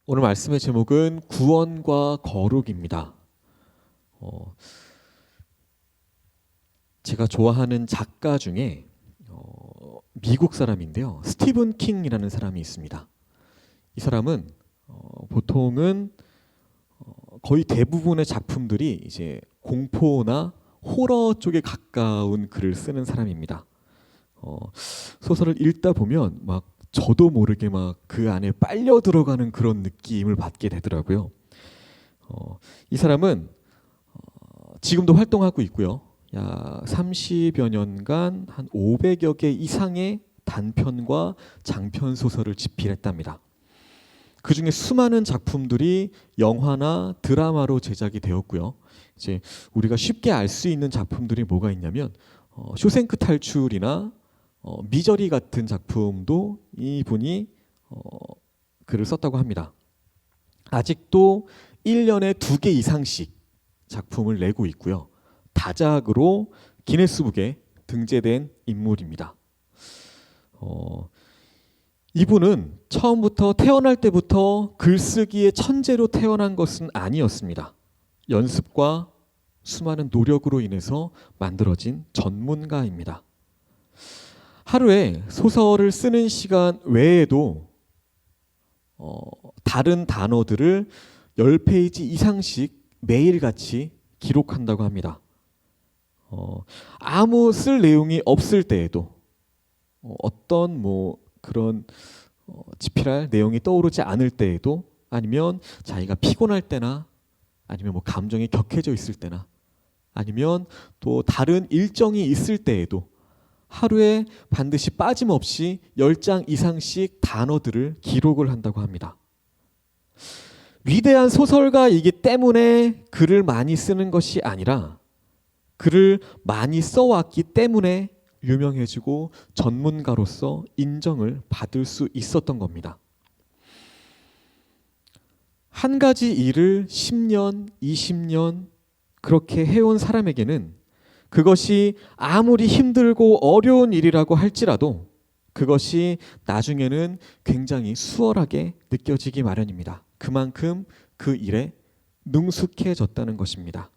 오늘 말씀의 제목은 구원과 거룩입니다. 제가 좋아하는 작가 중에 미국 사람인데요. 스티븐 킹이라는 사람이 있습니다. 이 사람은 보통은 거의 대부분의 작품들이 이제 공포나 호러 쪽에 가까운 글을 쓰는 사람입니다. 소설을 읽다 보면 막 저도 모르게 막 그 안에 빨려 들어가는 그런 느낌을 받게 되더라고요. 이 사람은 지금도 활동하고 있고요. 약 30여 년간 한 500여 개 이상의 단편과 장편 소설을 집필했답니다. 그 중에 수많은 작품들이 영화나 드라마로 제작이 되었고요. 이제 우리가 쉽게 알 수 있는 작품들이 뭐가 있냐면 쇼생크 탈출이나 미저리 같은 작품도 이분이 글을 썼다고 합니다. 아직도 1년에 2개 이상씩 작품을 내고 있고요. 다작으로 기네스북에 등재된 인물입니다. 이분은 처음부터 태어날 때부터 글쓰기의 천재로 태어난 것은 아니었습니다. 연습과 수많은 노력으로 인해서 만들어진 전문가입니다. 하루에 소설을 쓰는 시간 외에도 다른 단어들을 10페이지 이상씩 매일같이 기록한다고 합니다. 아무 쓸 내용이 없을 때에도 어떤 그런 집필할 내용이 떠오르지 않을 때에도 아니면 자기가 피곤할 때나 아니면 감정이 격해져 있을 때나 아니면 또 다른 일정이 있을 때에도 하루에 반드시 빠짐없이 10장 이상씩 단어들을 기록을 한다고 합니다. 위대한 소설가이기 때문에 글을 많이 쓰는 것이 아니라 글을 많이 써왔기 때문에 유명해지고 전문가로서 인정을 받을 수 있었던 겁니다. 한 가지 일을 10년, 20년 그렇게 해온 사람에게는 그것이 아무리 힘들고 어려운 일이라고 할지라도 그것이 나중에는 굉장히 수월하게 느껴지기 마련입니다. 그만큼 그 일에 능숙해졌다는 것입니다.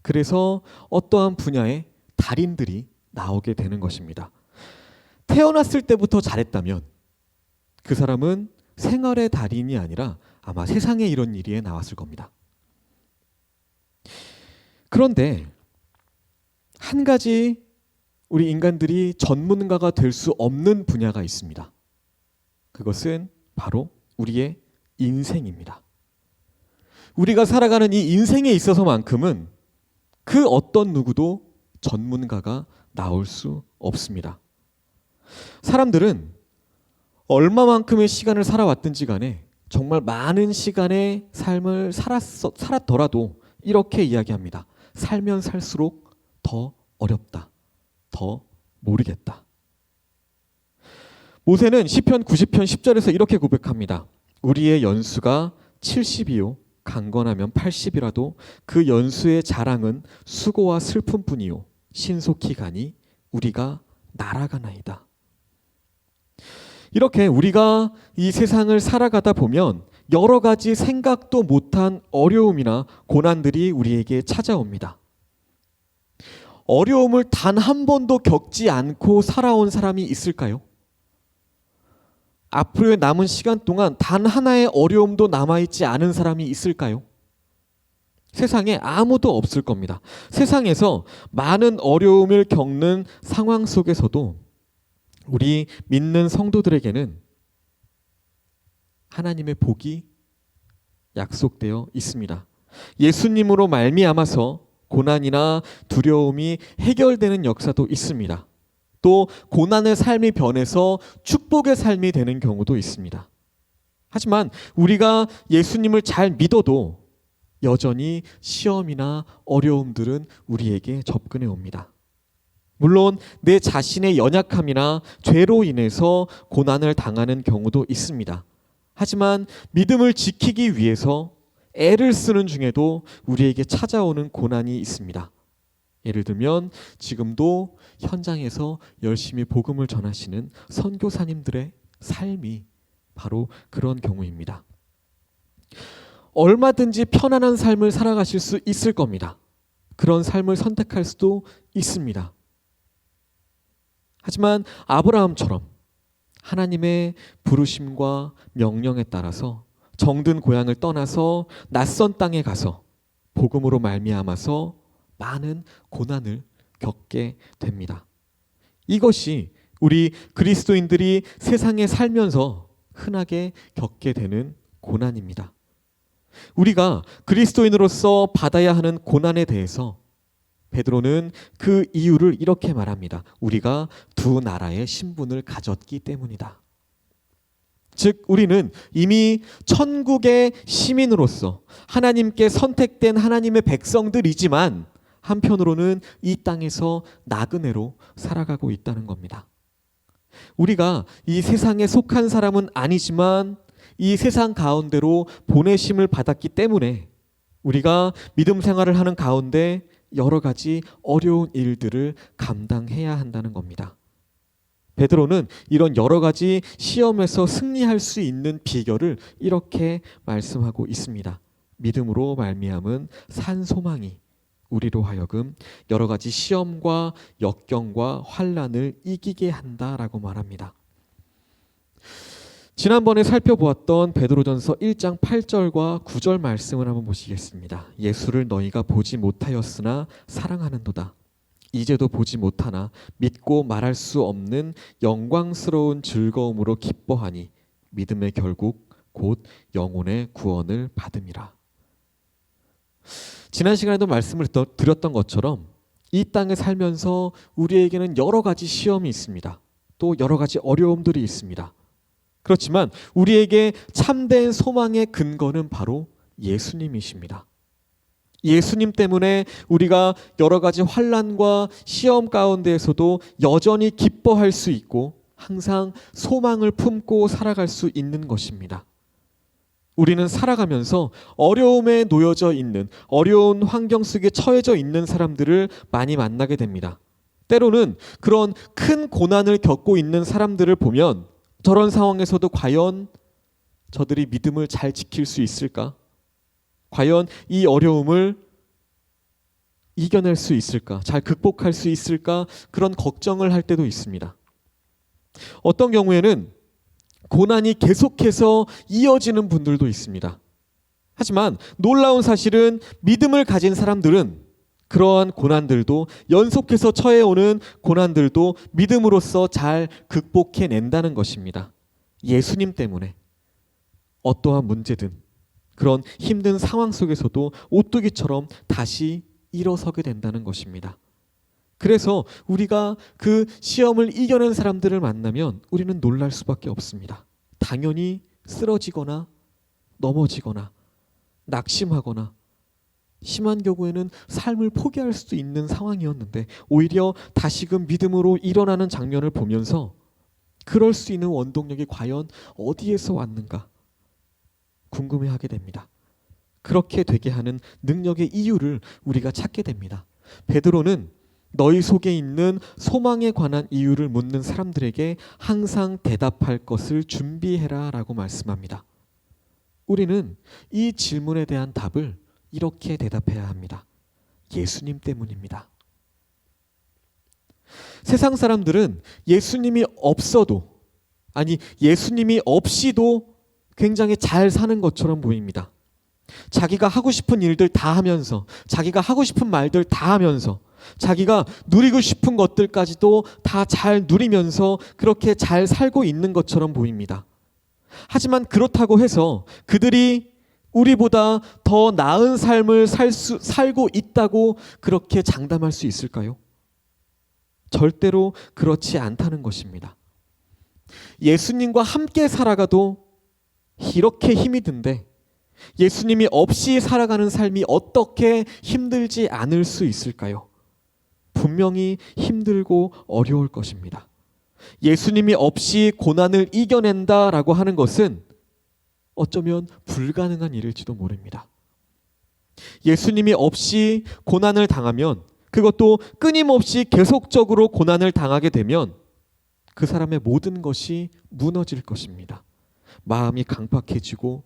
그래서 어떠한 분야의 달인들이 나오게 되는 것입니다. 태어났을 때부터 잘했다면 그 사람은 생활의 달인이 아니라 아마 세상에 이런 일이 나왔을 겁니다. 그런데 한 가지 우리 인간들이 전문가가 될 수 없는 분야가 있습니다. 그것은 바로 우리의 인생입니다. 우리가 살아가는 이 인생에 있어서만큼은 그 어떤 누구도 전문가가 나올 수 없습니다. 사람들은 얼마만큼의 시간을 살아왔든지 간에 정말 많은 시간의 삶을 살았더라도 이렇게 이야기합니다. 살면 살수록 더 어렵다. 더 모르겠다. 모세는 시편 90편 10절에서 이렇게 고백합니다. 우리의 연수가 70이요 강건하면 80이라도 그 연수의 자랑은 수고와 슬픔뿐이요 신속히 가니 우리가 날아가나이다. 이렇게 우리가 이 세상을 살아가다 보면 여러 가지 생각도 못한 어려움이나 고난들이 우리에게 찾아옵니다. 어려움을 단 한 번도 겪지 않고 살아온 사람이 있을까요? 앞으로의 남은 시간 동안 단 하나의 어려움도 남아있지 않은 사람이 있을까요? 세상에 아무도 없을 겁니다. 세상에서 많은 어려움을 겪는 상황 속에서도 우리 믿는 성도들에게는 하나님의 복이 약속되어 있습니다. 예수님으로 말미암아서 고난이나 두려움이 해결되는 역사도 있습니다. 또 고난의 삶이 변해서 축복의 삶이 되는 경우도 있습니다. 하지만 우리가 예수님을 잘 믿어도 여전히 시험이나 어려움들은 우리에게 접근해 옵니다. 물론 내 자신의 연약함이나 죄로 인해서 고난을 당하는 경우도 있습니다. 하지만 믿음을 지키기 위해서 애를 쓰는 중에도 우리에게 찾아오는 고난이 있습니다. 예를 들면 지금도 현장에서 열심히 복음을 전하시는 선교사님들의 삶이 바로 그런 경우입니다. 얼마든지 편안한 삶을 살아가실 수 있을 겁니다. 그런 삶을 선택할 수도 있습니다. 하지만 아브라함처럼 하나님의 부르심과 명령에 따라서 정든 고향을 떠나서 낯선 땅에 가서 복음으로 말미암아서 많은 고난을 겪게 됩니다. 이것이 우리 그리스도인들이 세상에 살면서 흔하게 겪게 되는 고난입니다. 우리가 그리스도인으로서 받아야 하는 고난에 대해서 베드로는 그 이유를 이렇게 말합니다. 우리가 두 나라의 신분을 가졌기 때문이다. 즉 우리는 이미 천국의 시민으로서 하나님께 선택된 하나님의 백성들이지만 한편으로는 이 땅에서 나그네로 살아가고 있다는 겁니다. 우리가 이 세상에 속한 사람은 아니지만 이 세상 가운데로 보내심을 받았기 때문에 우리가 믿음 생활을 하는 가운데 여러 가지 어려운 일들을 감당해야 한다는 겁니다. 베드로는 이런 여러 가지 시험에서 승리할 수 있는 비결을 이렇게 말씀하고 있습니다. 믿음으로 말미암은 산 소망이 우리로 하여금 여러 가지 시험과 역경과 환난을 이기게 한다라고 말합니다. 지난번에 살펴보았던 베드로전서 1장 8절과 9절 말씀을 한번 보시겠습니다. 예수를 너희가 보지 못하였으나 사랑하는도다. 이제도 보지 못하나 믿고 말할 수 없는 영광스러운 즐거움으로 기뻐하니 믿음의 결국 곧 영혼의 구원을 받음이라. 지난 시간에도 말씀을 드렸던 것처럼 이 땅에 살면서 우리에게는 여러 가지 시험이 있습니다. 또 여러 가지 어려움들이 있습니다. 그렇지만 우리에게 참된 소망의 근거는 바로 예수님이십니다. 예수님 때문에 우리가 여러 가지 환난과 시험 가운데에서도 여전히 기뻐할 수 있고 항상 소망을 품고 살아갈 수 있는 것입니다. 우리는 살아가면서 어려움에 놓여져 있는, 어려운 환경 속에 처해져 있는 사람들을 많이 만나게 됩니다. 때로는 그런 큰 고난을 겪고 있는 사람들을 보면 저런 상황에서도 과연 저들이 믿음을 잘 지킬 수 있을까? 과연 이 어려움을 이겨낼 수 있을까? 잘 극복할 수 있을까? 그런 걱정을 할 때도 있습니다. 어떤 경우에는 고난이 계속해서 이어지는 분들도 있습니다. 하지만 놀라운 사실은 믿음을 가진 사람들은 그러한 고난들도 연속해서 처해오는 고난들도 믿음으로써 잘 극복해낸다는 것입니다. 예수님 때문에 어떠한 문제든 그런 힘든 상황 속에서도 오뚜기처럼 다시 일어서게 된다는 것입니다. 그래서 우리가 그 시험을 이겨낸 사람들을 만나면 우리는 놀랄 수밖에 없습니다. 당연히 쓰러지거나 넘어지거나 낙심하거나 심한 경우에는 삶을 포기할 수도 있는 상황이었는데 오히려 다시금 믿음으로 일어나는 장면을 보면서 그럴 수 있는 원동력이 과연 어디에서 왔는가 궁금해하게 됩니다. 그렇게 되게 하는 능력의 이유를 우리가 찾게 됩니다. 베드로는 너희 속에 있는 소망에 관한 이유를 묻는 사람들에게 항상 대답할 것을 준비해라 라고 말씀합니다. 우리는 이 질문에 대한 답을 이렇게 대답해야 합니다. 예수님 때문입니다. 세상 사람들은 예수님이 없어도, 아니 예수님이 없이도 굉장히 잘 사는 것처럼 보입니다. 자기가 하고 싶은 일들 다 하면서, 자기가 하고 싶은 말들 다 하면서, 자기가 누리고 싶은 것들까지도 다 잘 누리면서 그렇게 잘 살고 있는 것처럼 보입니다. 하지만 그렇다고 해서 그들이 우리보다 더 나은 삶을 살고 있다고 그렇게 장담할 수 있을까요? 절대로 그렇지 않다는 것입니다. 예수님과 함께 살아가도 이렇게 힘이 든데 예수님이 없이 살아가는 삶이 어떻게 힘들지 않을 수 있을까요? 분명히 힘들고 어려울 것입니다. 예수님이 없이 고난을 이겨낸다라고 하는 것은 어쩌면 불가능한 일일지도 모릅니다. 예수님이 없이 고난을 당하면, 그것도 끊임없이 계속적으로 고난을 당하게 되면 그 사람의 모든 것이 무너질 것입니다. 마음이 강팍해지고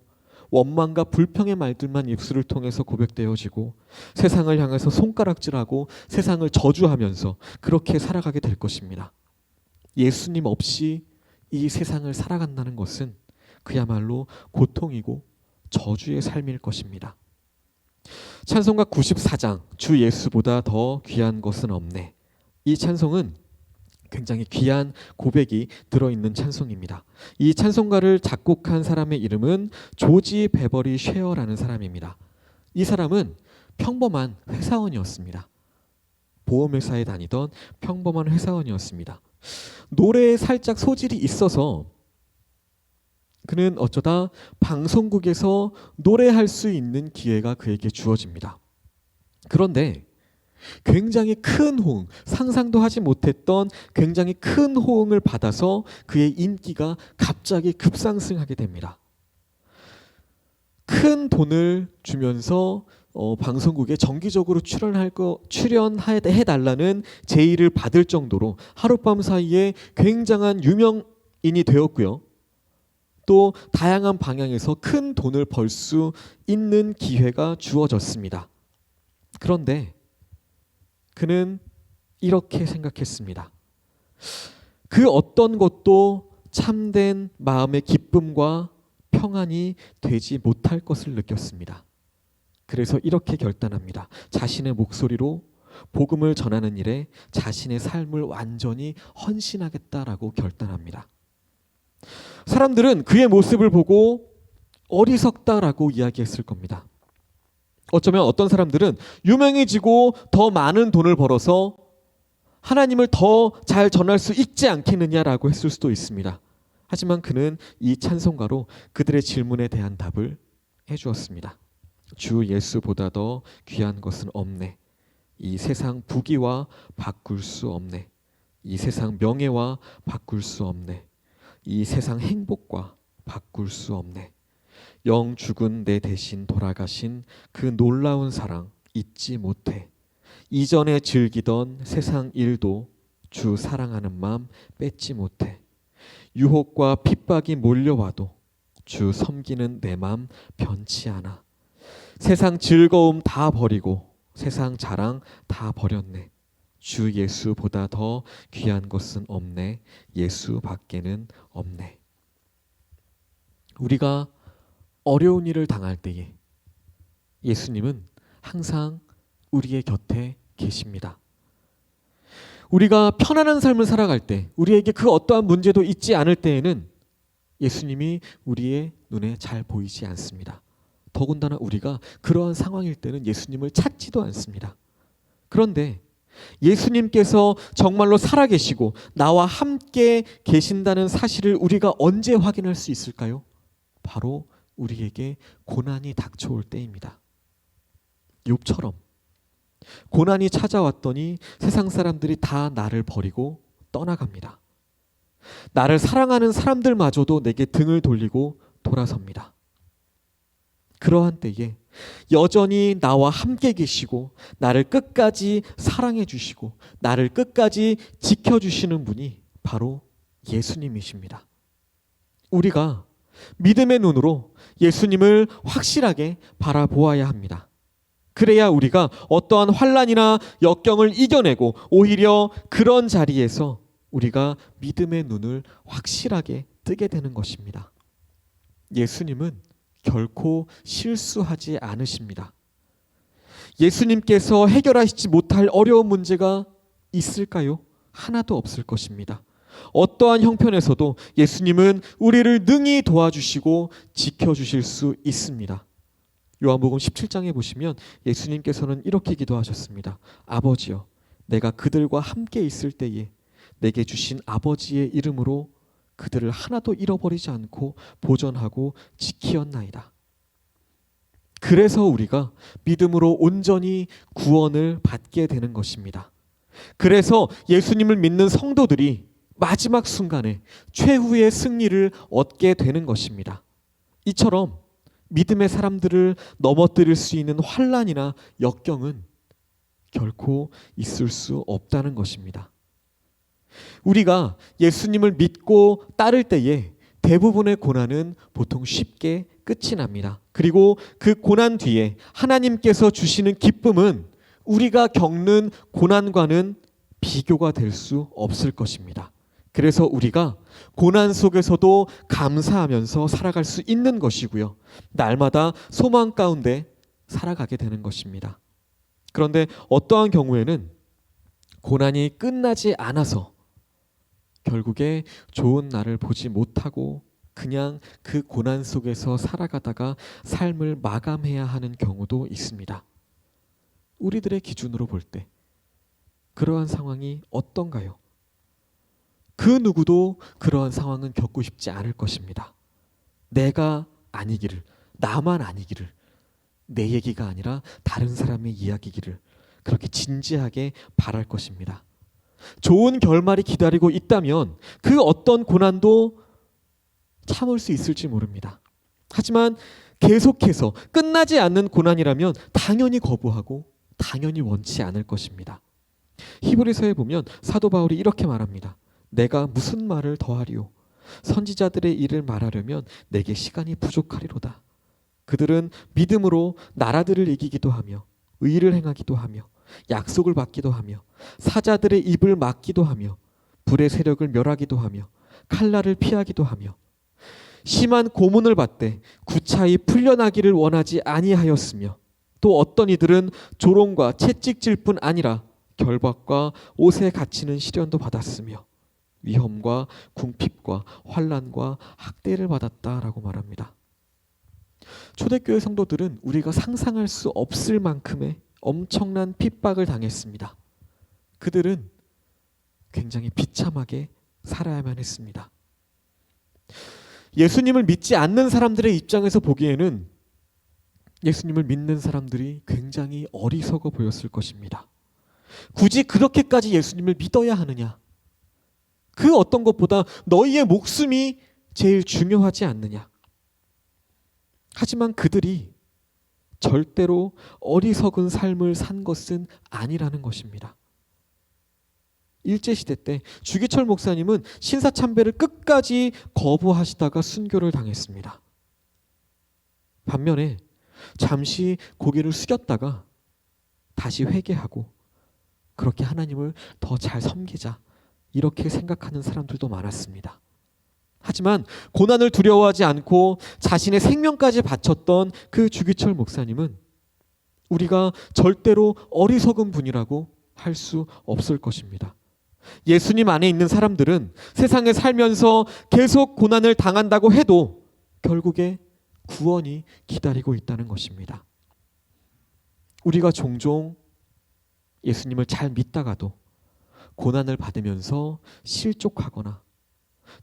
원망과 불평의 말들만 입술을 통해서 고백되어지고 세상을 향해서 손가락질하고 세상을 저주하면서 그렇게 살아가게 될 것입니다. 예수님 없이 이 세상을 살아간다는 것은 그야말로 고통이고 저주의 삶일 것입니다. 찬송가 94장 주 예수보다 더 귀한 것은 없네. 이 찬송은 굉장히 귀한 고백이 들어있는 찬송입니다. 이 찬송가를 작곡한 사람의 이름은 조지 베버리 쉐어라는 사람입니다. 이 사람은 평범한 회사원이었습니다. 보험회사에 다니던 평범한 회사원이었습니다. 노래에 살짝 소질이 있어서 그는 어쩌다 방송국에서 노래할 수 있는 기회가 그에게 주어집니다. 그런데 굉장히 큰 호응, 상상도 하지 못했던 굉장히 큰 호응을 받아서 그의 인기가 갑자기 급상승하게 됩니다. 큰 돈을 주면서 방송국에 정기적으로 출연해달라는 제의를 받을 정도로 하룻밤 사이에 굉장한 유명인이 되었고요. 또 다양한 방향에서 큰 돈을 벌 수 있는 기회가 주어졌습니다. 그런데 그는 이렇게 생각했습니다. 그 어떤 것도 참된 마음의 기쁨과 평안이 되지 못할 것을 느꼈습니다. 그래서 이렇게 결단합니다. 자신의 목소리로 복음을 전하는 일에 자신의 삶을 완전히 헌신하겠다라고 결단합니다. 사람들은 그의 모습을 보고 어리석다라고 이야기했을 겁니다. 어쩌면 어떤 사람들은 유명해지고 더 많은 돈을 벌어서 하나님을 더 잘 전할 수 있지 않겠느냐라고 했을 수도 있습니다. 하지만 그는 이 찬송가로 그들의 질문에 대한 답을 해주었습니다. 주 예수보다 더 귀한 것은 없네. 이 세상 부귀와 바꿀 수 없네. 이 세상 명예와 바꿀 수 없네. 이 세상 행복과 바꿀 수 없네. 영 죽은 내 대신 돌아가신 그 놀라운 사랑 잊지 못해. 이전에 즐기던 세상 일도 주 사랑하는 마음 뺏지 못해. 유혹과 핍박이 몰려와도 주 섬기는 내 마음 변치 않아. 세상 즐거움 다 버리고 세상 자랑 다 버렸네. 주 예수보다 더 귀한 것은 없네. 예수 밖에는 없네. 우리가 어려운 일을 당할 때에 예수님은 항상 우리의 곁에 계십니다. 우리가 편안한 삶을 살아갈 때, 우리에게 그 어떠한 문제도 있지 않을 때에는 예수님이 우리의 눈에 잘 보이지 않습니다. 더군다나 우리가 그러한 상황일 때는 예수님을 찾지도 않습니다. 그런데 예수님께서 정말로 살아계시고 나와 함께 계신다는 사실을 우리가 언제 확인할 수 있을까요? 바로 우리에게 고난이 닥쳐올 때입니다. 욥처럼 고난이 찾아왔더니 세상 사람들이 다 나를 버리고 떠나갑니다. 나를 사랑하는 사람들마저도 내게 등을 돌리고 돌아섭니다. 그러한 때에 여전히 나와 함께 계시고 나를 끝까지 사랑해 주시고 나를 끝까지 지켜주시는 분이 바로 예수님이십니다. 우리가 믿음의 눈으로 예수님을 확실하게 바라보아야 합니다. 그래야 우리가 어떠한 환난이나 역경을 이겨내고 오히려 그런 자리에서 우리가 믿음의 눈을 확실하게 뜨게 되는 것입니다. 예수님은 결코 실수하지 않으십니다. 예수님께서 해결하시지 못할 어려운 문제가 있을까요? 하나도 없을 것입니다. 어떠한 형편에서도 예수님은 우리를 능히 도와주시고 지켜주실 수 있습니다. 요한복음 17장에 보시면 예수님께서는 이렇게 기도하셨습니다. 아버지여, 내가 그들과 함께 있을 때에 내게 주신 아버지의 이름으로 그들을 하나도 잃어버리지 않고 보존하고 지키었나이다. 그래서 우리가 믿음으로 온전히 구원을 받게 되는 것입니다. 그래서 예수님을 믿는 성도들이 마지막 순간에 최후의 승리를 얻게 되는 것입니다. 이처럼 믿음의 사람들을 넘어뜨릴 수 있는 환난이나 역경은 결코 있을 수 없다는 것입니다. 우리가 예수님을 믿고 따를 때에 대부분의 고난은 보통 쉽게 끝이 납니다. 그리고 그 고난 뒤에 하나님께서 주시는 기쁨은 우리가 겪는 고난과는 비교가 될 수 없을 것입니다. 그래서 우리가 고난 속에서도 감사하면서 살아갈 수 있는 것이고요. 날마다 소망 가운데 살아가게 되는 것입니다. 그런데 어떠한 경우에는 고난이 끝나지 않아서 결국에 좋은 날을 보지 못하고 그냥 그 고난 속에서 살아가다가 삶을 마감해야 하는 경우도 있습니다. 우리들의 기준으로 볼 때 그러한 상황이 어떤가요? 그 누구도 그러한 상황은 겪고 싶지 않을 것입니다. 내가 아니기를, 나만 아니기를, 내 얘기가 아니라 다른 사람의 이야기기를 그렇게 진지하게 바랄 것입니다. 좋은 결말이 기다리고 있다면 그 어떤 고난도 참을 수 있을지 모릅니다. 하지만 계속해서 끝나지 않는 고난이라면 당연히 거부하고 당연히 원치 않을 것입니다. 히브리서에 보면 사도 바울이 이렇게 말합니다. 내가 무슨 말을 더하리요? 선지자들의 일을 말하려면 내게 시간이 부족하리로다. 그들은 믿음으로 나라들을 이기기도 하며 의를 행하기도 하며 약속을 받기도 하며 사자들의 입을 막기도 하며 불의 세력을 멸하기도 하며 칼날을 피하기도 하며 심한 고문을 받되 구차히 풀려나기를 원하지 아니하였으며 또 어떤 이들은 조롱과 채찍질 뿐 아니라 결박과 옷에 갇히는 시련도 받았으며 위험과 궁핍과 환난과 학대를 받았다라고 말합니다. 초대교회 성도들은 우리가 상상할 수 없을 만큼의 엄청난 핍박을 당했습니다. 그들은 굉장히 비참하게 살아야만 했습니다. 예수님을 믿지 않는 사람들의 입장에서 보기에는 예수님을 믿는 사람들이 굉장히 어리석어 보였을 것입니다. 굳이 그렇게까지 예수님을 믿어야 하느냐? 그 어떤 것보다 너희의 목숨이 제일 중요하지 않느냐? 하지만 그들이 절대로 어리석은 삶을 산 것은 아니라는 것입니다. 일제시대 때 주기철 목사님은 신사참배를 끝까지 거부하시다가 순교를 당했습니다. 반면에 잠시 고개를 숙였다가 다시 회개하고 그렇게 하나님을 더 잘 섬기자 이렇게 생각하는 사람들도 많았습니다. 하지만 고난을 두려워하지 않고 자신의 생명까지 바쳤던 그 주기철 목사님은 우리가 절대로 어리석은 분이라고 할 수 없을 것입니다. 예수님 안에 있는 사람들은 세상에 살면서 계속 고난을 당한다고 해도 결국에 구원이 기다리고 있다는 것입니다. 우리가 종종 예수님을 잘 믿다가도 고난을 받으면서 실족하거나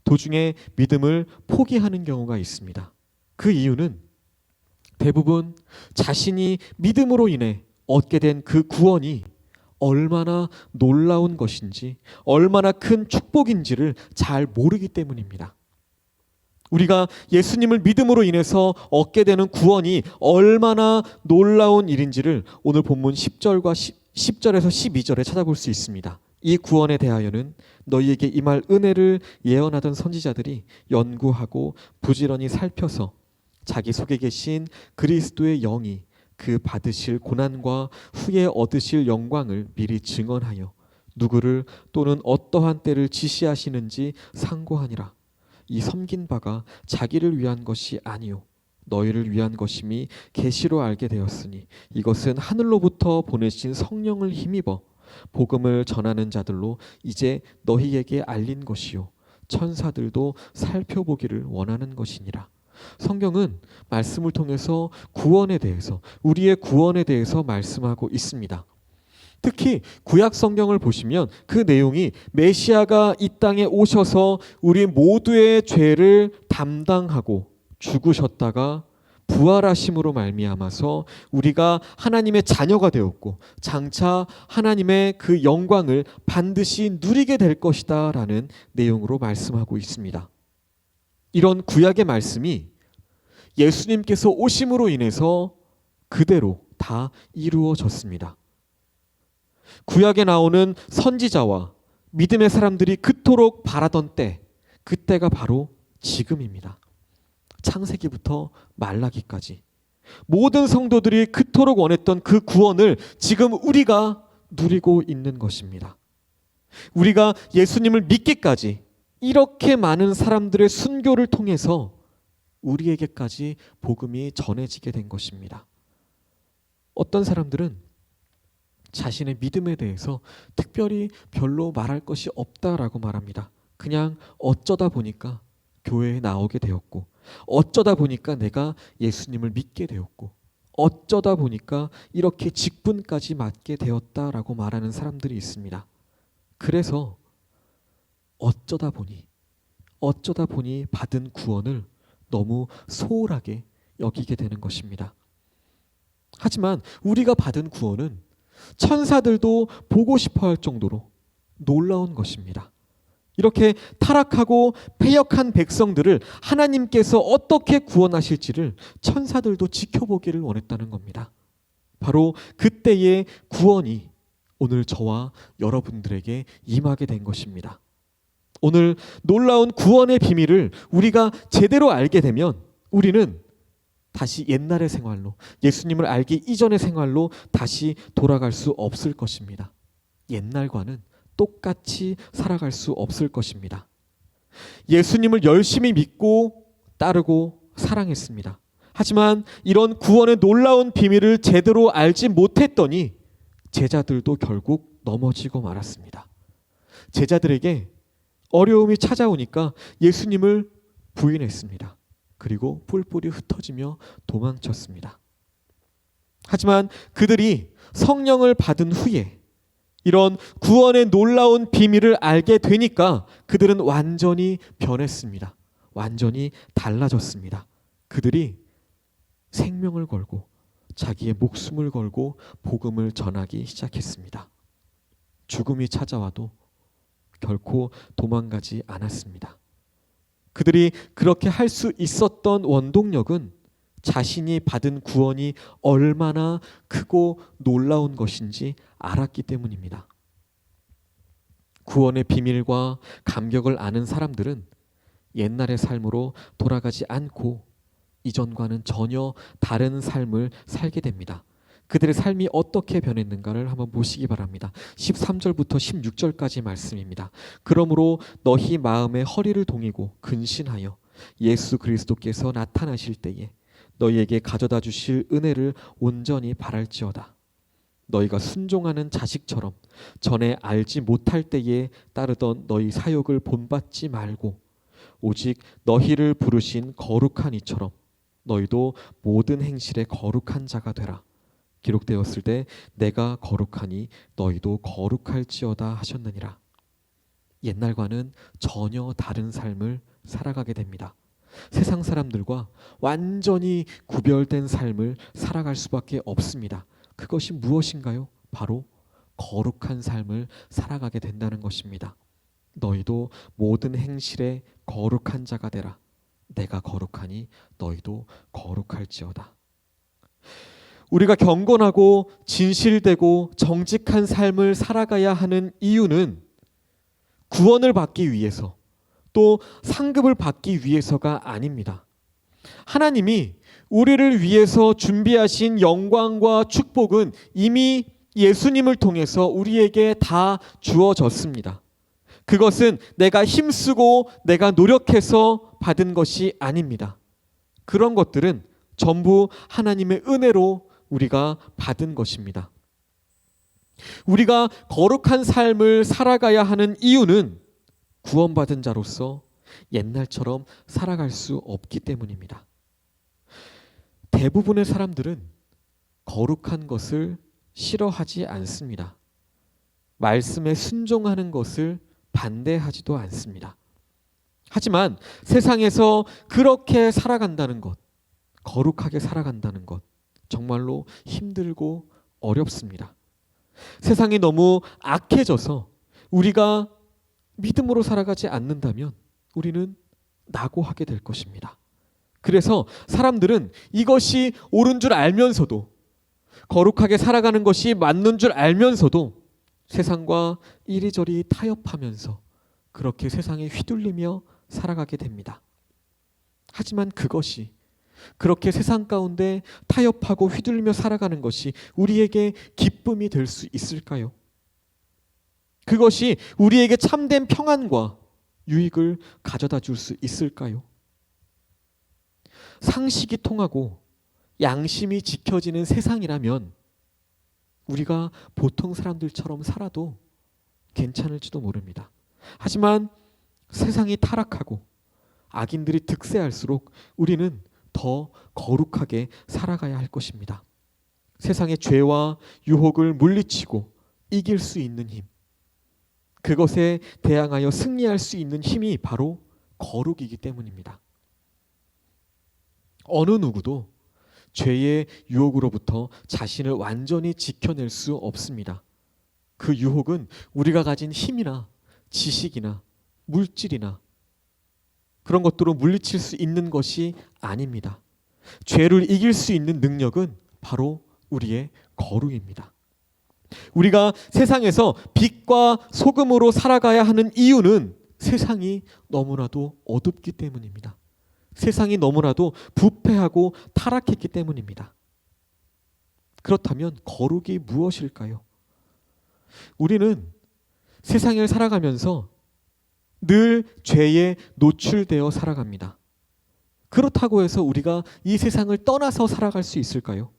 도중에 믿음을 포기하는 경우가 있습니다. 그 이유는 대부분 자신이 믿음으로 인해 얻게 된 그 구원이 얼마나 놀라운 것인지, 얼마나 큰 축복인지를 잘 모르기 때문입니다. 우리가 예수님을 믿음으로 인해서 얻게 되는 구원이 얼마나 놀라운 일인지를 오늘 본문 10절과 10절에서 12절에 찾아볼 수 있습니다. 이 구원에 대하여는 너희에게 임할 은혜를 예언하던 선지자들이 연구하고 부지런히 살펴서 자기 속에 계신 그리스도의 영이 그 받으실 고난과 후에 얻으실 영광을 미리 증언하여 누구를 또는 어떠한 때를 지시하시는지 상고하니라. 이 섬긴 바가 자기를 위한 것이 아니요 너희를 위한 것임이 계시로 알게 되었으니 이것은 하늘로부터 보내신 성령을 힘입어 복음을 전하는 자들로 이제 너희에게 알린 것이요 천사들도 살펴보기를 원하는 것이니라. 성경은 말씀을 통해서 구원에 대해서, 우리의 구원에 대해서 말씀하고 있습니다. 특히 구약 성경을 보시면 그 내용이 메시아가 이 땅에 오셔서 우리 모두의 죄를 담당하고 죽으셨다가 부활하심으로 말미암아서 우리가 하나님의 자녀가 되었고 장차 하나님의 그 영광을 반드시 누리게 될 것이다 라는 내용으로 말씀하고 있습니다. 이런 구약의 말씀이 예수님께서 오심으로 인해서 그대로 다 이루어졌습니다. 구약에 나오는 선지자와 믿음의 사람들이 그토록 바라던 때, 그때가 바로 지금입니다. 창세기부터 말라기까지 모든 성도들이 그토록 원했던 그 구원을 지금 우리가 누리고 있는 것입니다. 우리가 예수님을 믿기까지 이렇게 많은 사람들의 순교를 통해서 우리에게까지 복음이 전해지게 된 것입니다. 어떤 사람들은 자신의 믿음에 대해서 특별히 별로 말할 것이 없다라고 말합니다. 그냥 어쩌다 보니까 교회에 나오게 되었고, 어쩌다 보니까 내가 예수님을 믿게 되었고, 어쩌다 보니까 이렇게 직분까지 맡게 되었다라고 말하는 사람들이 있습니다. 그래서 어쩌다 보니 받은 구원을 너무 소홀하게 여기게 되는 것입니다. 하지만 우리가 받은 구원은 천사들도 보고 싶어 할 정도로 놀라운 것입니다. 이렇게 타락하고 패역한 백성들을 하나님께서 어떻게 구원하실지를 천사들도 지켜보기를 원했다는 겁니다. 바로 그때의 구원이 오늘 저와 여러분들에게 임하게 된 것입니다. 오늘 놀라운 구원의 비밀을 우리가 제대로 알게 되면 우리는 다시 옛날의 생활로, 예수님을 알기 이전의 생활로 다시 돌아갈 수 없을 것입니다. 옛날과는 똑같이 살아갈 수 없을 것입니다. 예수님을 열심히 믿고 따르고 사랑했습니다. 하지만 이런 구원의 놀라운 비밀을 제대로 알지 못했더니 제자들도 결국 넘어지고 말았습니다. 제자들에게 어려움이 찾아오니까 예수님을 부인했습니다. 그리고 뿔뿔이 흩어지며 도망쳤습니다. 하지만 그들이 성령을 받은 후에 이런 구원의 놀라운 비밀을 알게 되니까 그들은 완전히 변했습니다. 완전히 달라졌습니다. 그들이 생명을 걸고 자기의 목숨을 걸고 복음을 전하기 시작했습니다. 죽음이 찾아와도 결코 도망가지 않았습니다. 그들이 그렇게 할 수 있었던 원동력은 자신이 받은 구원이 얼마나 크고 놀라운 것인지 알았기 때문입니다. 구원의 비밀과 감격을 아는 사람들은 옛날의 삶으로 돌아가지 않고 이전과는 전혀 다른 삶을 살게 됩니다. 그들의 삶이 어떻게 변했는가를 한번 보시기 바랍니다. 13절부터 16절까지 말씀입니다. 그러므로 너희 마음에 허리를 동이고 근신하여 예수 그리스도께서 나타나실 때에 너희에게 가져다 주실 은혜를 온전히 바랄지어다. 너희가 순종하는 자식처럼 전에 알지 못할 때에 따르던 너희 사욕을 본받지 말고 오직 너희를 부르신 거룩한 이처럼 너희도 모든 행실에 거룩한 자가 되라. 기록되었을 때 내가 거룩하니 너희도 거룩할지어다 하셨느니라. 옛날과는 전혀 다른 삶을 살아가게 됩니다. 세상 사람들과 완전히 구별된 삶을 살아갈 수밖에 없습니다. 그것이 무엇인가요? 바로 거룩한 삶을 살아가게 된다는 것입니다. 너희도 모든 행실에 거룩한 자가 되라. 내가 거룩하니 너희도 거룩할지어다. 우리가 경건하고 진실되고 정직한 삶을 살아가야 하는 이유는 구원을 받기 위해서 또 상급을 받기 위해서가 아닙니다. 하나님이 우리를 위해서 준비하신 영광과 축복은 이미 예수님을 통해서 우리에게 다 주어졌습니다. 그것은 내가 힘쓰고 내가 노력해서 받은 것이 아닙니다. 그런 것들은 전부 하나님의 은혜로 우리가 받은 것입니다. 우리가 거룩한 삶을 살아가야 하는 이유는 구원받은 자로서 옛날처럼 살아갈 수 없기 때문입니다. 대부분의 사람들은 거룩한 것을 싫어하지 않습니다. 말씀에 순종하는 것을 반대하지도 않습니다. 하지만 세상에서 그렇게 살아간다는 것, 거룩하게 살아간다는 것, 정말로 힘들고 어렵습니다. 세상이 너무 악해져서 우리가 믿음으로 살아가지 않는다면 우리는 낙오하게 될 것입니다. 그래서 사람들은 이것이 옳은 줄 알면서도, 거룩하게 살아가는 것이 맞는 줄 알면서도 세상과 이리저리 타협하면서 그렇게 세상에 휘둘리며 살아가게 됩니다. 하지만 그것이 그렇게 세상 가운데 타협하고 휘둘리며 살아가는 것이 우리에게 기쁨이 될 수 있을까요? 그것이 우리에게 참된 평안과 유익을 가져다 줄 수 있을까요? 상식이 통하고 양심이 지켜지는 세상이라면 우리가 보통 사람들처럼 살아도 괜찮을지도 모릅니다. 하지만 세상이 타락하고 악인들이 득세할수록 우리는 더 거룩하게 살아가야 할 것입니다. 세상의 죄와 유혹을 물리치고 이길 수 있는 힘, 그것에 대항하여 승리할 수 있는 힘이 바로 거룩이기 때문입니다. 어느 누구도 죄의 유혹으로부터 자신을 완전히 지켜낼 수 없습니다. 그 유혹은 우리가 가진 힘이나 지식이나 물질이나 그런 것들로 물리칠 수 있는 것이 아닙니다. 죄를 이길 수 있는 능력은 바로 우리의 거룩입니다. 우리가 세상에서 빛과 소금으로 살아가야 하는 이유는 세상이 너무나도 어둡기 때문입니다. 세상이 너무나도 부패하고 타락했기 때문입니다. 그렇다면 거룩이 무엇일까요? 우리는 세상을 살아가면서 늘 죄에 노출되어 살아갑니다. 그렇다고 해서 우리가 이 세상을 떠나서 살아갈 수 있을까요?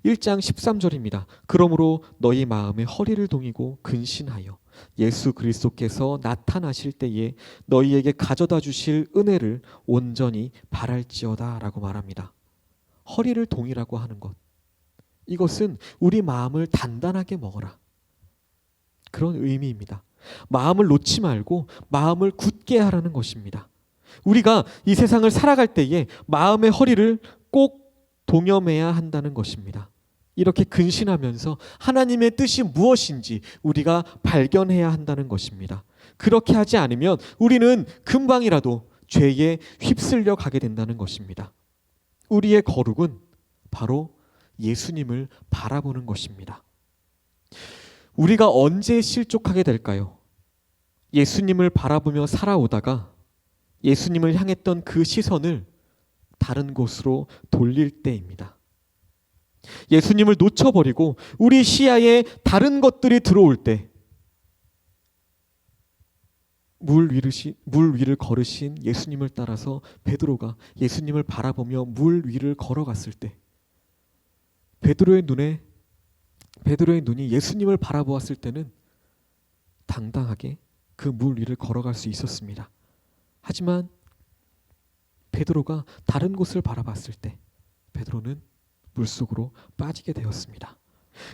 1장 13절입니다. 그러므로 너희 마음에 허리를 동이고 근신하여 예수 그리스도께서 나타나실 때에 너희에게 가져다 주실 은혜를 온전히 바랄지어다 라고 말합니다. 허리를 동이라고 하는 것, 이것은 우리 마음을 단단하게 먹어라, 그런 의미입니다. 마음을 놓지 말고 마음을 굳게 하라는 것입니다. 우리가 이 세상을 살아갈 때에 마음의 허리를 꼭 동여매야 한다는 것입니다. 이렇게 근신하면서 하나님의 뜻이 무엇인지 우리가 발견해야 한다는 것입니다. 그렇게 하지 않으면 우리는 금방이라도 죄에 휩쓸려 가게 된다는 것입니다. 우리의 거룩은 바로 예수님을 바라보는 것입니다. 우리가 언제 실족하게 될까요? 예수님을 바라보며 살아오다가 예수님을 향했던 그 시선을 다른 곳으로 돌릴 때입니다. 예수님을 놓쳐버리고 우리 시야에 다른 것들이 들어올 때, 물 위를 걸으신 예수님을 따라서 베드로가 예수님을 바라보며 물 위를 걸어갔을 때 베드로의 눈이 예수님을 바라보았을 때는 당당하게 그 물 위를 걸어갈 수 있었습니다. 하지만 베드로가 다른 곳을 바라봤을 때 베드로는 물속으로 빠지게 되었습니다.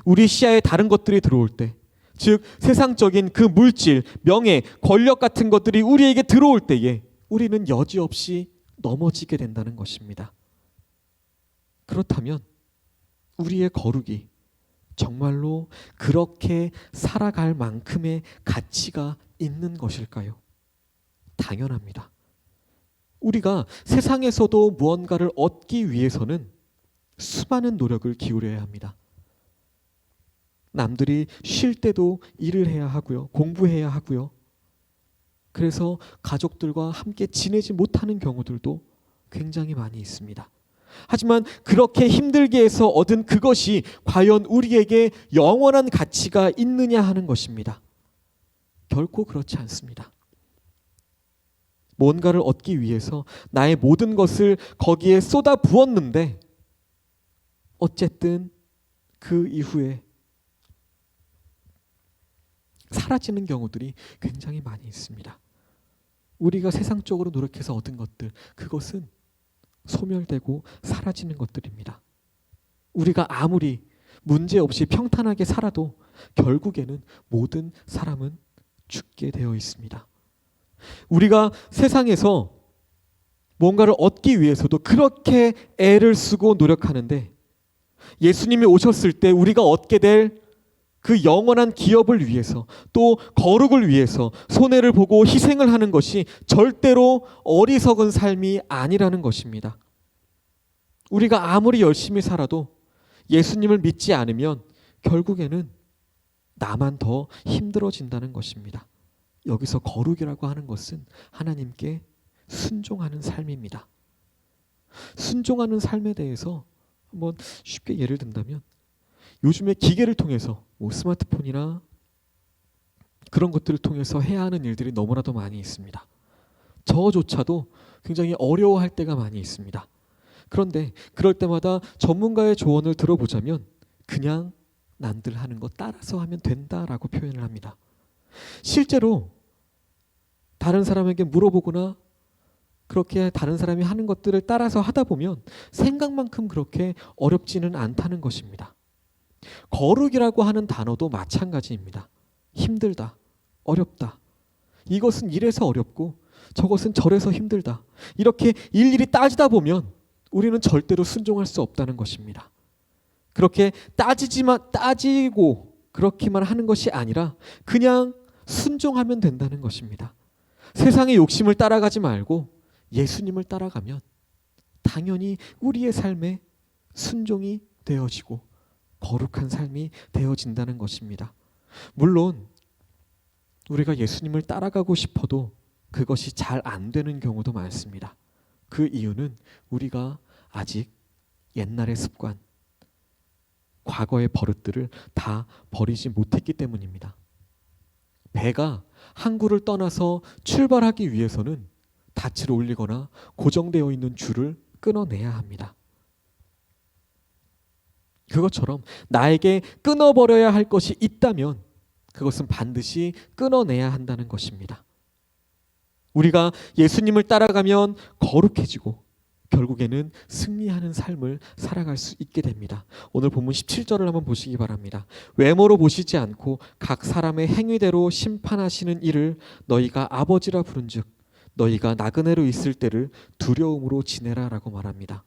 우리 시야에 다른 것들이 들어올 때, 즉 세상적인 그 물질, 명예, 권력 같은 것들이 우리에게 들어올 때에 우리는 여지없이 넘어지게 된다는 것입니다. 그렇다면 우리의 거룩이 정말로 그렇게 살아갈 만큼의 가치가 있는 것일까요? 당연합니다. 우리가 세상에서도 무언가를 얻기 위해서는 수많은 노력을 기울여야 합니다. 남들이 쉴 때도 일을 해야 하고요. 공부해야 하고요. 그래서 가족들과 함께 지내지 못하는 경우들도 굉장히 많이 있습니다. 하지만 그렇게 힘들게 해서 얻은 그것이 과연 우리에게 영원한 가치가 있느냐 하는 것입니다. 결코 그렇지 않습니다. 뭔가를 얻기 위해서 나의 모든 것을 거기에 쏟아 부었는데 어쨌든 그 이후에 사라지는 경우들이 굉장히 많이 있습니다. 우리가 세상적으로 노력해서 얻은 것들, 그것은 소멸되고 사라지는 것들입니다. 우리가 아무리 문제없이 평탄하게 살아도 결국에는 모든 사람은 죽게 되어 있습니다. 우리가 세상에서 뭔가를 얻기 위해서도 그렇게 애를 쓰고 노력하는데 예수님이 오셨을 때 우리가 얻게 될 그 영원한 기업을 위해서, 또 거룩을 위해서 손해를 보고 희생을 하는 것이 절대로 어리석은 삶이 아니라는 것입니다. 우리가 아무리 열심히 살아도 예수님을 믿지 않으면 결국에는 나만 더 힘들어진다는 것입니다. 여기서 거룩이라고 하는 것은 하나님께 순종하는 삶입니다. 순종하는 삶에 대해서 한번 쉽게 예를 든다면 요즘에 기계를 통해서 스마트폰이나 그런 것들을 통해서 해야 하는 일들이 너무나도 많이 있습니다. 저조차도 굉장히 어려워할 때가 많이 있습니다. 그런데 그럴 때마다 전문가의 조언을 들어보자면 그냥 남들 하는 거 따라서 하면 된다라고 표현을 합니다. 실제로 다른 사람에게 물어보거나 그렇게 다른 사람이 하는 것들을 따라서 하다 보면 생각만큼 그렇게 어렵지는 않다는 것입니다. 거룩이라고 하는 단어도 마찬가지입니다. 힘들다, 어렵다. 이것은 이래서 어렵고 저것은 저래서 힘들다. 이렇게 일일이 따지다 보면 우리는 절대로 순종할 수 없다는 것입니다. 그렇게 따지고 그렇게만 하는 것이 아니라 그냥 순종하면 된다는 것입니다. 세상의 욕심을 따라가지 말고 예수님을 따라가면 당연히 우리의 삶에 순종이 되어지고 거룩한 삶이 되어진다는 것입니다. 물론 우리가 예수님을 따라가고 싶어도 그것이 잘 안 되는 경우도 많습니다. 그 이유는 우리가 아직 옛날의 습관, 과거의 버릇들을 다 버리지 못했기 때문입니다. 배가 항구를 떠나서 출발하기 위해서는 닻을 올리거나 고정되어 있는 줄을 끊어내야 합니다. 그것처럼 나에게 끊어버려야 할 것이 있다면 그것은 반드시 끊어내야 한다는 것입니다. 우리가 예수님을 따라가면 거룩해지고 결국에는 승리하는 삶을 살아갈 수 있게 됩니다. 오늘 본문 17절을 한번 보시기 바랍니다. 외모로 보시지 않고 각 사람의 행위대로 심판하시는 이를 너희가 아버지라 부른즉 너희가 나그네로 있을 때를 두려움으로 지내라 라고 말합니다.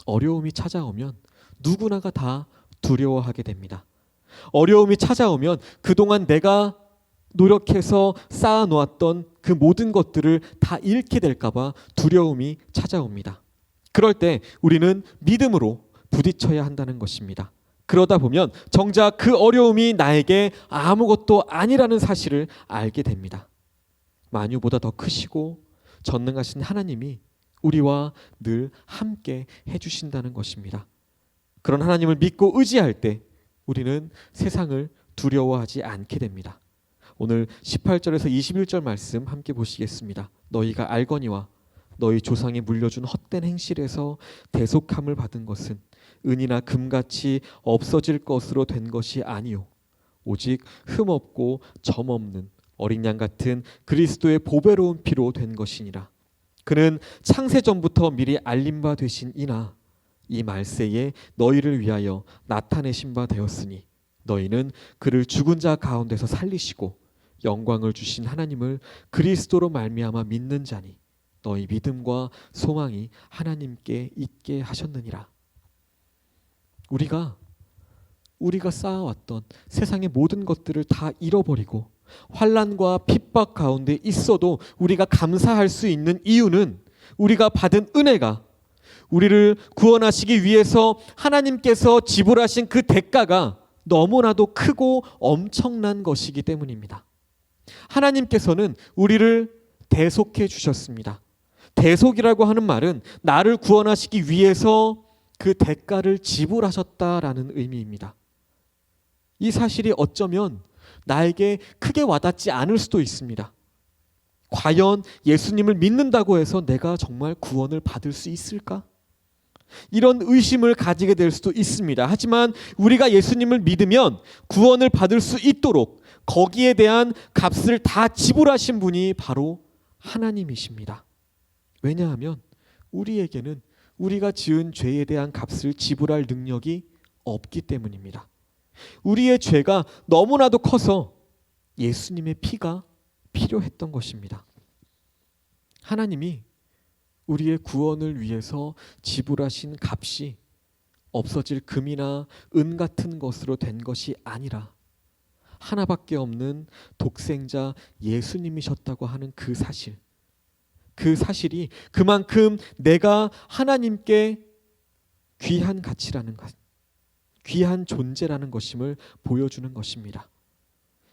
어려움이 찾아오면 누구나가 다 두려워하게 됩니다. 어려움이 찾아오면 그동안 내가 노력해서 쌓아놓았던 그 모든 것들을 다 잃게 될까봐 두려움이 찾아옵니다. 그럴 때 우리는 믿음으로 부딪혀야 한다는 것입니다. 그러다 보면 정작 그 어려움이 나에게 아무것도 아니라는 사실을 알게 됩니다. 만유보다 더 크시고 전능하신 하나님이 우리와 늘 함께 해주신다는 것입니다. 그런 하나님을 믿고 의지할 때 우리는 세상을 두려워하지 않게 됩니다. 오늘 18절에서 21절 말씀 함께 보시겠습니다. 너희가 알거니와 너희 조상이 물려준 헛된 행실에서 대속함을 받은 것은 은이나 금같이 없어질 것으로 된 것이 아니요 오직 흠없고 점없는 어린 양 같은 그리스도의 보배로운 피로 된 것이니라. 그는 창세전부터 미리 알림 바 되신 이나 이 말세에 너희를 위하여 나타내신 바 되었으니 너희는 그를 죽은 자 가운데서 살리시고 영광을 주신 하나님을 그리스도로 말미암아 믿는 자니 너희 믿음과 소망이 하나님께 있게 하셨느니라. 우리가 쌓아왔던 세상의 모든 것들을 다 잃어버리고 환난과 핍박 가운데 있어도 우리가 감사할 수 있는 이유는 우리가 받은 은혜가 우리를 구원하시기 위해서 하나님께서 지불하신 그 대가가 너무나도 크고 엄청난 것이기 때문입니다. 하나님께서는 우리를 대속해 주셨습니다. 대속이라고 하는 말은 나를 구원하시기 위해서 그 대가를 지불하셨다라는 의미입니다. 이 사실이 어쩌면 나에게 크게 와닿지 않을 수도 있습니다. 과연 예수님을 믿는다고 해서 내가 정말 구원을 받을 수 있을까? 이런 의심을 가지게 될 수도 있습니다. 하지만 우리가 예수님을 믿으면 구원을 받을 수 있도록 거기에 대한 값을 다 지불하신 분이 바로 하나님이십니다. 왜냐하면 우리에게는 우리가 지은 죄에 대한 값을 지불할 능력이 없기 때문입니다. 우리의 죄가 너무나도 커서 예수님의 피가 필요했던 것입니다. 하나님이 우리의 구원을 위해서 지불하신 값이 없어질 금이나 은 같은 것으로 된 것이 아니라 하나밖에 없는 독생자 예수님이셨다고 하는 그 사실이 그만큼 내가 하나님께 귀한 가치라는 것, 귀한 존재라는 것임을 보여주는 것입니다.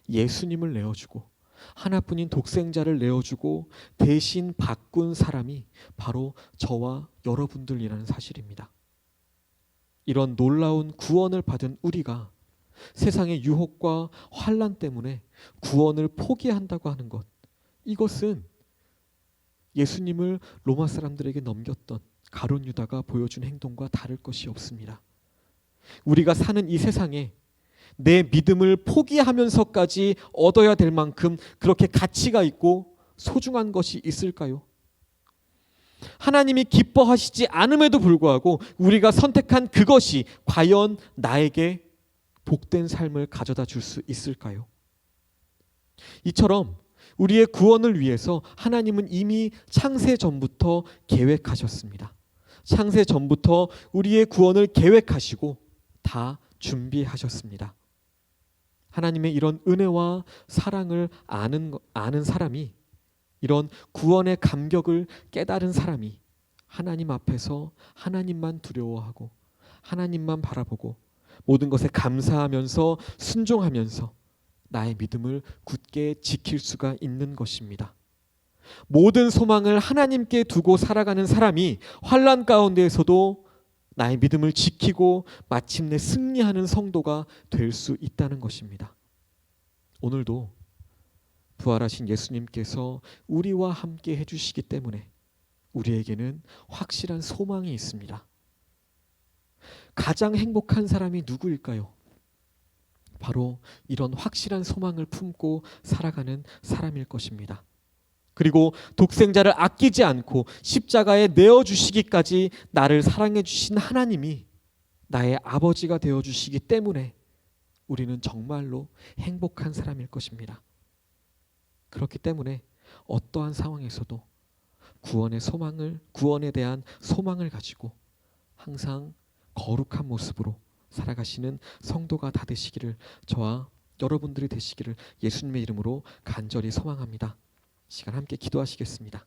예수님을 내어주고 하나뿐인 독생자를 내어주고 대신 바꾼 사람이 바로 저와 여러분들이라는 사실입니다. 이런 놀라운 구원을 받은 우리가 세상의 유혹과 환난 때문에 구원을 포기한다고 하는 것, 이것은 예수님을 로마 사람들에게 넘겼던 가룟 유다가 보여준 행동과 다를 것이 없습니다. 우리가 사는 이 세상에 내 믿음을 포기하면서까지 얻어야 될 만큼 그렇게 가치가 있고 소중한 것이 있을까요? 하나님이 기뻐하시지 않음에도 불구하고 우리가 선택한 그것이 과연 나에게 복된 삶을 가져다 줄 수 있을까요? 이처럼 우리의 구원을 위해서 하나님은 이미 창세 전부터 계획하셨습니다. 창세 전부터 우리의 구원을 계획하시고 다 준비하셨습니다. 하나님의 이런 은혜와 사랑을 아는 사람이, 이런 구원의 감격을 깨달은 사람이 하나님 앞에서 하나님만 두려워하고 하나님만 바라보고 모든 것에 감사하면서 순종하면서 나의 믿음을 굳게 지킬 수가 있는 것입니다. 모든 소망을 하나님께 두고 살아가는 사람이 환난 가운데에서도 나의 믿음을 지키고 마침내 승리하는 성도가 될 수 있다는 것입니다. 오늘도 부활하신 예수님께서 우리와 함께 해주시기 때문에 우리에게는 확실한 소망이 있습니다. 가장 행복한 사람이 누구일까요? 바로 이런 확실한 소망을 품고 살아가는 사람일 것입니다. 그리고 독생자를 아끼지 않고 십자가에 내어주시기까지 나를 사랑해 주신 하나님이 나의 아버지가 되어주시기 때문에 우리는 정말로 행복한 사람일 것입니다. 그렇기 때문에 어떠한 상황에서도 구원에 대한 소망을 가지고 항상 거룩한 모습으로 살아가시는 성도가 다 되시기를, 저와 여러분들이 되시기를 예수님의 이름으로 간절히 소망합니다. 시간 함께 기도하시겠습니다.